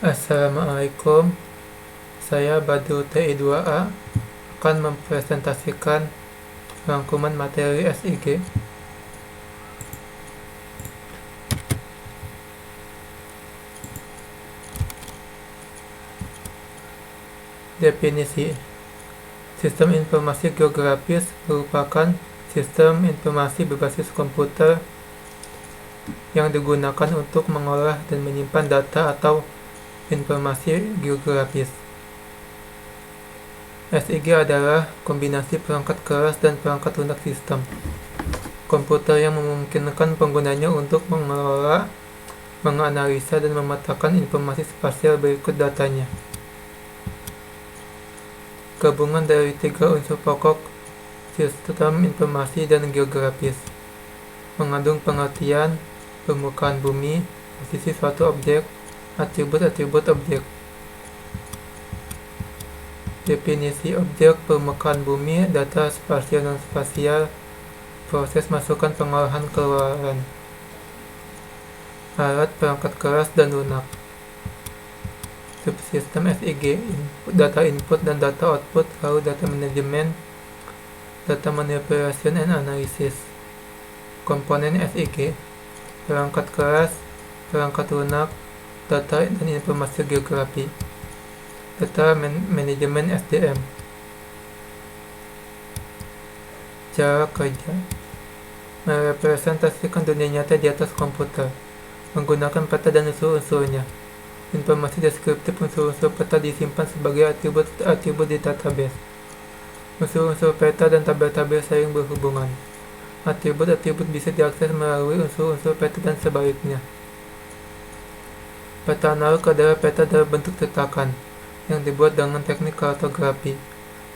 Assalamualaikum, saya Badru TI2A akan mempresentasikan rangkuman materi SIG. Definisi: Sistem informasi geografis merupakan sistem informasi berbasis komputer yang digunakan untuk mengolah dan menyimpan data atau informasi geografis. SIG adalah kombinasi perangkat keras dan perangkat lunak sistem komputer yang memungkinkan penggunanya untuk mengelola, menganalisa, dan memetakan informasi spasial berikut datanya. Gabungan dari tiga unsur pokok sistem informasi dan geografis, mengandung pengertian, permukaan bumi, posisi suatu objek, atribut-atribut objek. Definisi objek permukaan bumi, data spasial non-spasial, proses masukan pengolahan keluaran, alat perangkat keras dan lunak. Subsistem SIG, data input dan data output, lalu data manajemen, data manipulation and analysis. Komponen SIG, perangkat keras, perangkat lunak, data dan informasi geografi, data manajemen SDM. Cara kerja: merepresentasikan dunia nyata di atas komputer menggunakan peta dan unsur-unsurnya. Informasi deskriptif unsur-unsur peta disimpan sebagai atribut-atribut di database. Unsur-unsur peta dan tabel-tabel saling berhubungan. Atribut-atribut bisa diakses melalui unsur-unsur peta dan sebaliknya. Peta analog adalah peta dalam bentuk cetakan yang dibuat dengan teknik kartografi.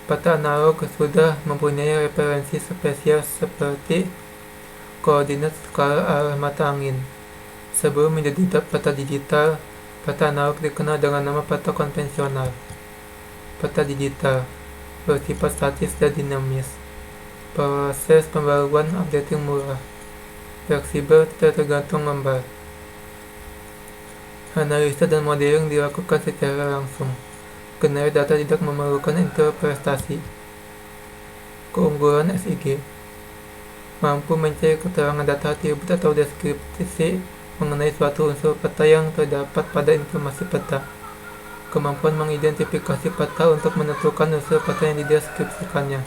Peta analog sudah mempunyai referensi spesial seperti koordinat skala arah mata angin. Sebelum menjadi peta digital, peta analog dikenal dengan nama peta konvensional. Peta digital bersifat statis dan dinamis. Proses pembaruan updating murah, fleksibel, tidak tergantung lembar. Analisa dan modeling dilakukan secara langsung. Generate data tidak memerlukan interpretasi. Keunggulan SIG: mampu mencari keterangan data atribut atau deskripsi mengenai suatu unsur peta yang terdapat pada informasi peta. Kemampuan mengidentifikasi peta untuk menentukan unsur peta yang dideskripsikannya.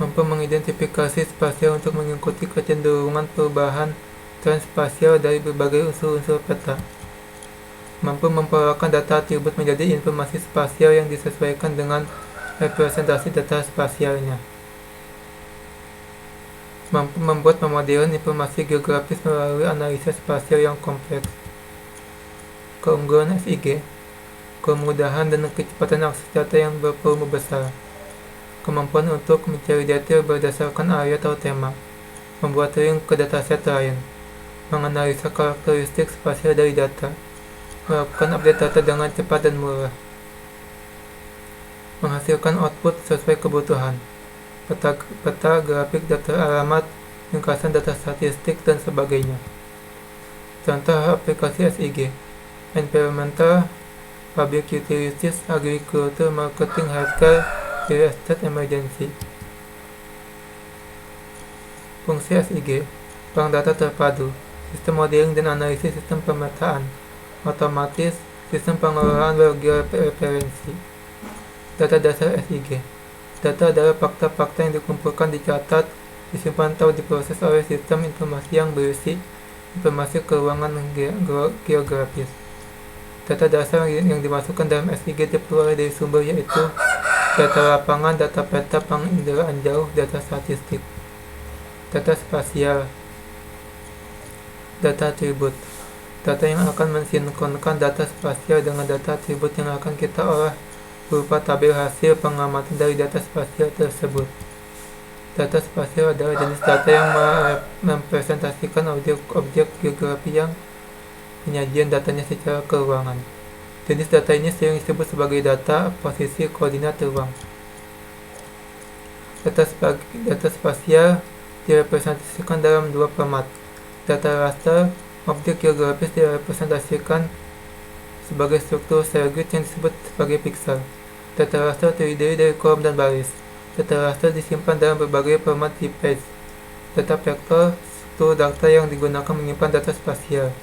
Mampu mengidentifikasi spasial untuk mengikuti kecenderungan perubahan tren spasial dari berbagai unsur-unsur peta. Mampu mempolarkan data atribut menjadi informasi spasial yang disesuaikan dengan representasi data spasialnya. Mampu membuat pemodelan informasi geografis melalui analisis spasial yang kompleks. Keunggulan SIG: kemudahan dan kecepatan akses data yang bervolume besar. Kemampuan untuk mencari detail berdasarkan area atau tema. Membuat link ke dataset lain. Menganalisa karakteristik spasial dari data. Melakukan update data dengan cepat dan murah. Menghasilkan output sesuai kebutuhan. Peta grafik, data alamat, ringkasan data statistik, dan sebagainya. Contoh aplikasi SIG: environmental, public utilities, agriculture, marketing, healthcare, real estate, emergency. Fungsi SIG: bank data terpadu, sistem modeling dan analisis sistem pemetaan, otomatis, sistem pengelolaan referensi. Data dasar SIG: data adalah fakta-fakta yang dikumpulkan, dicatat, disimpan atau diproses oleh sistem informasi yang berisi informasi keuangan geografis. Data dasar yang dimasukkan dalam SIG diperoleh dari sumber yaitu data lapangan, data peta penginderaan jauh, data statistik. Data spasial: data atribut, data yang akan mensinkronkan data spasial dengan data atribut yang akan kita olah berupa tabel hasil pengamatan dari data spasial tersebut. Data spasial adalah jenis data yang mempresentasikan objek geografi yang penyajian datanya secara keuangan. Jenis data ini sering disebut sebagai data posisi koordinat ruang. Data spasial direpresentasikan dalam dua format. Data raster, objek geografis direpresentasikan sebagai struktur sel grid yang disebut sebagai piksel. Data raster terdiri dari kolom dan baris. Data raster disimpan dalam berbagai format di page. Data vektor, struktur data yang digunakan menyimpan data spasial.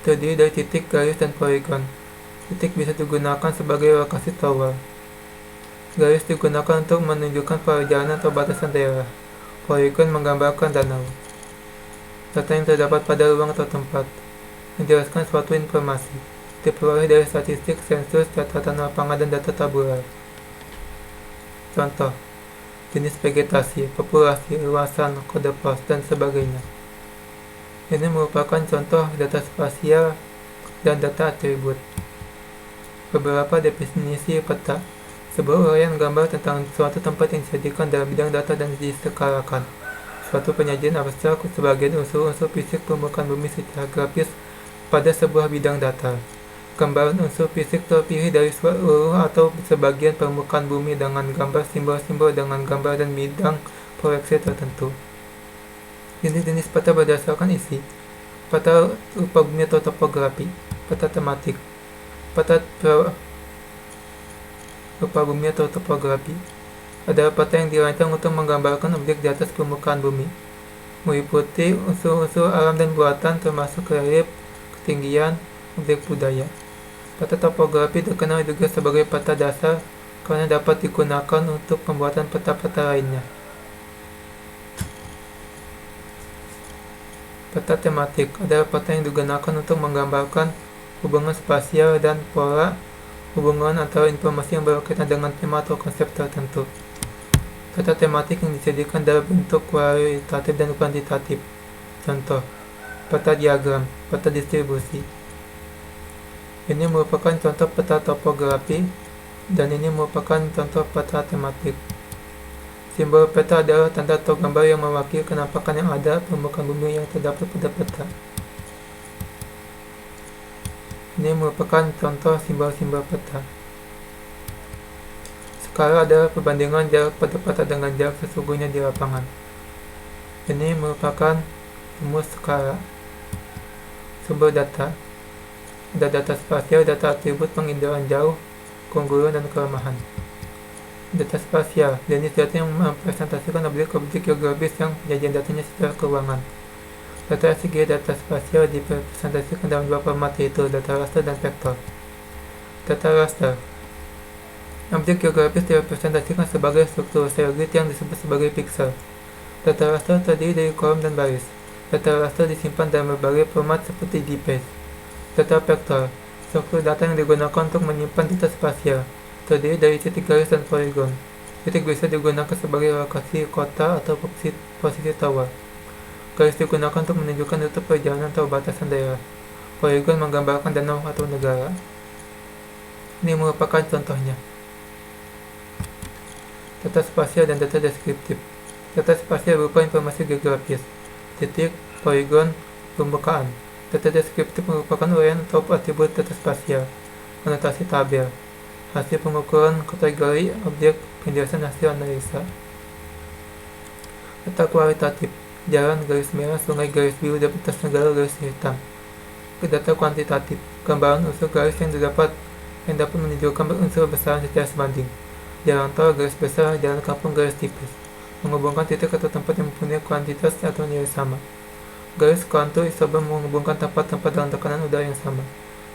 Terdiri dari titik, garis, dan poligon. Titik bisa digunakan sebagai lokasi tower. Garis digunakan untuk menunjukkan perjalanan atau batasan daerah. Poligon menggambarkan danau. Data yang terdapat pada ruang atau tempat menjelaskan suatu informasi, diperoleh dari statistik, sensus, catatan lapangan, dan data tabular. Contoh, jenis vegetasi, populasi, luasan, kode pos, dan sebagainya. Ini merupakan contoh data spasial dan data atribut. Beberapa definisi peta. Sebuah uraian gambar tentang suatu tempat yang disajikan dalam bidang data dan diskalakan. Suatu penyajian abstrak sebagian unsur-unsur fisik permukaan bumi secara grafis pada sebuah bidang data. Gambaran unsur fisik terpilih dari seluruh atau sebagian permukaan bumi dengan gambar simbol-simbol dengan gambar dan bidang proyeksi tertentu. Jenis-jenis peta berdasarkan isi. Peta rupa bumi atau topografi. Peta tematik. Peta rupa bumi atau topografi adalah peta yang dirancang untuk menggambarkan objek di atas permukaan bumi, meliputi unsur-unsur alam dan buatan termasuk relief, ketinggian, objek budaya. Peta topografi terkenal juga sebagai peta dasar karena dapat digunakan untuk pembuatan peta-peta lainnya. Peta tematik adalah peta yang digunakan untuk menggambarkan hubungan spasial dan pola hubungan antara informasi yang berkaitan dengan tema atau konsep tertentu. Peta tematik yang disajikan dalam bentuk kualitatif dan kuantitatif. Contoh, peta diagram, peta distribusi. Ini merupakan contoh peta topografi dan ini merupakan contoh peta tematik. Simbol peta adalah tanda atau gambar yang mewakili kenampakan yang ada permukaan bumi yang terdapat pada peta. Ini merupakan contoh simbol-simbol peta. Skala adalah perbandingan jarak pada peta dengan jarak sesungguhnya di lapangan. Ini merupakan rumus skala. Sumber data. Ada data spasial, data atribut, penginderaan jauh, keunggulan, dan kelemahan. Data spasial, jenis data yang mempresentasikan objek-objek geografis yang penyajian datanya secara keuangan. Data SG data spasial dipresentasikan dalam dua format yaitu data raster dan vektor. Data raster. Objek geografis direpresentasikan sebagai struktur sel grid yang disebut sebagai piksel. Data raster terdiri dari kolom dan baris. Data raster disimpan dalam berbagai format seperti DPath. Data vektor. Struktur data yang digunakan untuk menyimpan data spasial, terdiri dari titik, garis, dan poligon. Titik bisa digunakan sebagai lokasi kota atau posisi tower. Garis digunakan untuk menunjukkan rute perjalanan atau batasan daerah. Poligon menggambarkan danau atau negara. Ini merupakan contohnya. Data spasial dan data deskriptif. Data spasial berupa informasi geografis, titik, poligon, permukaan. Data deskriptif merupakan uraian atau atribut data spasial, anotasi tabel, hasil pengukuran kategori objek, penjelasan hasil analisa. Data kualitatif. Jalan, garis merah, sungai, garis biru, batas negara, garis hitam. Data kuantitatif. Gambaran unsur garis yang dapat menunjukkan unsur besaran secara sebanding. Jalan tol, garis besar, jalan kampung, garis tipis. Menghubungkan titik atau tempat yang mempunyai kuantitas atau nilai sama. Garis kontur isobar menghubungkan tempat-tempat dengan tekanan udara yang sama.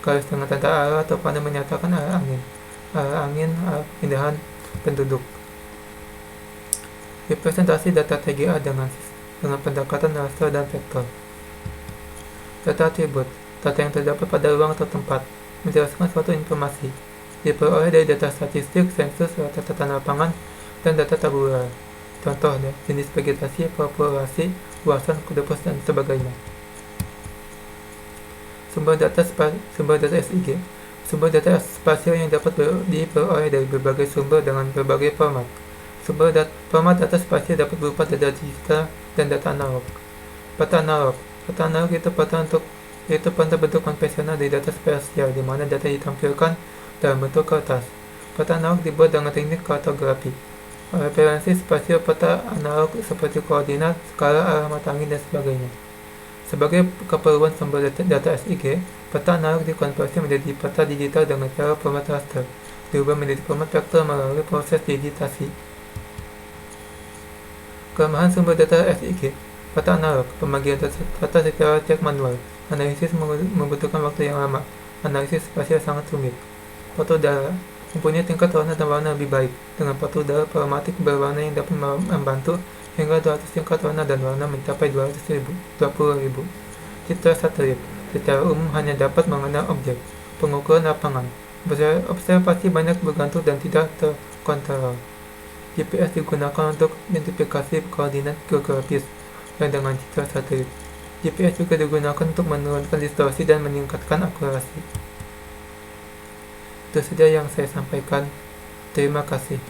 Garis dengan tanda arah atau panel menyatakan arah angin, arah pindahan penduduk. Representasi data TGA dengan pendekatan raster dan vektor. Data atribut, data yang terdapat pada ruang atau tempat, menjelaskan suatu informasi, diperoleh dari data statistik, sensus, data lapangan, dan data tabular. Contoh, jenis vegetasi, populasi, luasan, kode pos, dan sebagainya. Sumber data SIG. Sumber data spasial yang dapat diperoleh dari berbagai sumber dengan berbagai format. Format data spasial dapat berupa data digital dan data analog. Peta analog. Peta analog itu peta bentuk konvensional dari data spasial di mana data ditampilkan dalam bentuk kertas. Peta analog dibuat dengan teknik kartografi. Referensi spasial peta analog seperti koordinat, skala, arah mata angin, dan sebagainya. Sebagai keperluan sumber data SIG, peta analog dikonversi menjadi peta digital dengan cara format raster, diubah menjadi format vektor melalui proses digitasi. Kelemahan sumber data SIG, peta analog, pembagian data secara cek manual, analisis membutuhkan waktu yang lama, analisis spasial sangat rumit. Foto udara mempunyai tingkat warna dan warna lebih baik, dengan foto udara programatik berwarna yang dapat membantu hingga 200 tingkat warna dan warna mencapai 20.000. Citra satelit secara umum hanya dapat mengenal objek. Pengukuran lapangan, observasi banyak bergantung dan tidak terkontrol. GPS digunakan untuk identifikasi koordinat geografis dan dengan citra satelit. GPS juga digunakan untuk menurunkan distorsi dan meningkatkan akurasi. Itu saja yang saya sampaikan. Terima kasih.